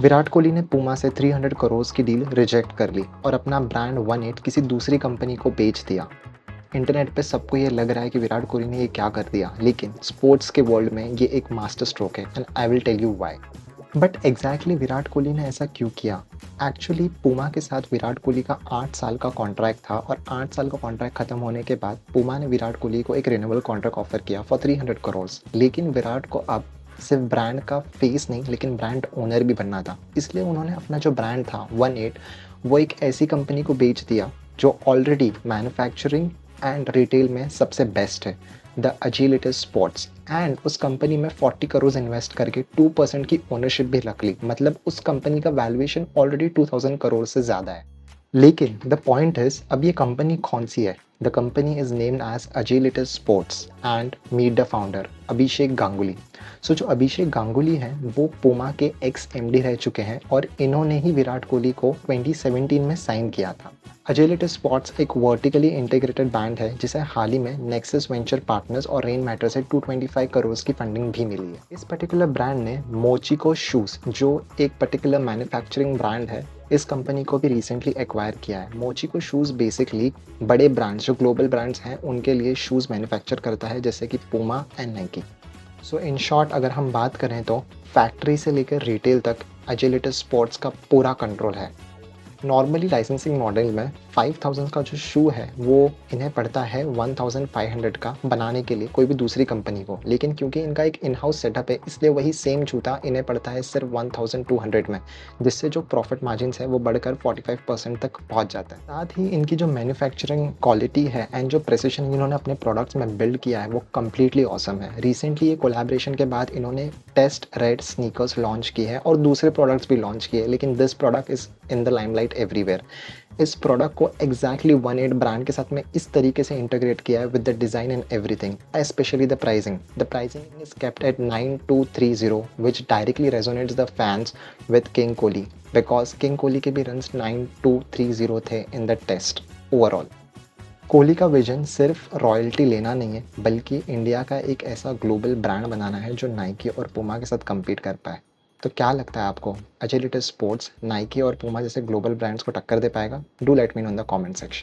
विराट कोहली ने पूमा से 300 करोड़ की डील रिजेक्ट कर ली और अपना ब्रांड 18 किसी दूसरी कंपनी को बेच दिया। इंटरनेट पे सबको ये लग रहा है कि विराट कोहली ने ये क्या कर दिया, लेकिन स्पोर्ट्स के वर्ल्ड में ये एक मास्टर स्ट्रोक है and I will tell you why. But exactly Virat Kohli ने ऐसा क्यों किया? एक्चुअली पूमा के साथ विराट कोहली का 8 साल का कॉन्ट्रैक्ट था और 8 साल का कॉन्ट्रैक्ट खत्म होने के बाद पूमा ने विराट कोहली को एक रिन्यूअल कॉन्ट्रैक्ट ऑफर किया फॉर 300 करोड़। लेकिन विराट को अब सिर्फ ब्रांड का फेस नहीं लेकिन ब्रांड ओनर भी बनना था, इसलिए उन्होंने अपना जो ब्रांड था 18 वो एक ऐसी कंपनी को बेच दिया जो ऑलरेडी मैन्युफैक्चरिंग एंड रिटेल में सबसे बेस्ट है, द अजीलिटस स्पोर्ट्स। एंड उस कंपनी में 40 करोड़ इन्वेस्ट करके 2% की ओनरशिप भी रख ली, मतलब उस कंपनी का वैल्यूएशन ऑलरेडी 2000 करोड़ से ज़्यादा है। लेकिन द पॉइंट इज, अब ये कंपनी कौन सी है? The company is named as Agilitas Sports and meet the founder Abhishek Ganguly. So जो अभिषेक गांगुली हैं वो पूमा के एक्स एमडी रह चुके हैं और इन्होंने ही विराट कोहली को 2017 में साइन किया था। अजीलिटस स्पोर्ट्स एक वर्टिकली इंटीग्रेटेड बैंड है जिसे हाल ही में नेक्सस वेंचर पार्टनर्स और रेन मैटर से 225 करोड़ की फंडिंग भी मिली है। इस पर्टिकुलर ब्रांड ने मोचिको शूज़, जो एक पर्टिकुलर मैन्युफैक्चरिंग ब्रांड है, इस कंपनी को भी रिसेंटली एक्वायर किया है। मोचिको शूज़ बेसिकली बड़े ब्रांड्स जो ग्लोबल ब्रांड्स हैं उनके लिए शूज़ मैन्युफैक्चर करता है, जैसे कि Puma and Nike. So in short अगर हम बात करें तो फैक्ट्री से लेकर रिटेल तक अजीलिटस स्पोर्ट्स का पूरा कंट्रोल है। नॉर्मली लाइसेंसिंग मॉडल में 5000 का जो शू है वो इन्हें पड़ता है 1500 का बनाने के लिए कोई भी दूसरी कंपनी को, लेकिन क्योंकि इनका एक इन हाउस सेटअप है इसलिए वही सेम जूता इन्हें पड़ता है सिर्फ 1200 में, जिससे जो प्रॉफिट मार्जिन है वो बढ़कर 45% तक पहुंच जाता है। साथ ही इनकी जो मैन्युफैक्चरिंग क्वालिटी है एंड जो प्रेसिशन इन्होंने अपने प्रोडक्ट्स में बिल्ड किया है वो कम्प्लीटली ऑसम है। रिसेंटली ये कोलैबोरेशन के बाद इन्होंने टेस्ट रेड स्नीकर्स लॉन्च की है और दूसरे प्रोडक्ट्स भी लॉन्च किए, लेकिन this product is in the limelight everywhere. इस प्रोडक्ट को एग्जैक्टली 18 ब्रांड के साथ में इस तरीके से इंटीग्रेट किया है with the design and everything, specially the pricing. The pricing is kept at 9230 which directly resonates the fans with King Kohli because King Kohli के भी रन्स 9230 थे in the test. Overall Kohli का विजन सिर्फ royalty लेना नहीं है बल्कि India का एक ऐसा ग्लोबल ब्रांड बनाना है जो नाइकी और पूमा के साथ compete कर पाए। तो क्या लगता है आपको, अजीलिटस स्पोर्ट्स नाइकी और पूमा जैसे ग्लोबल ब्रांड्स को टक्कर दे पाएगा? Do let me know in the comment section.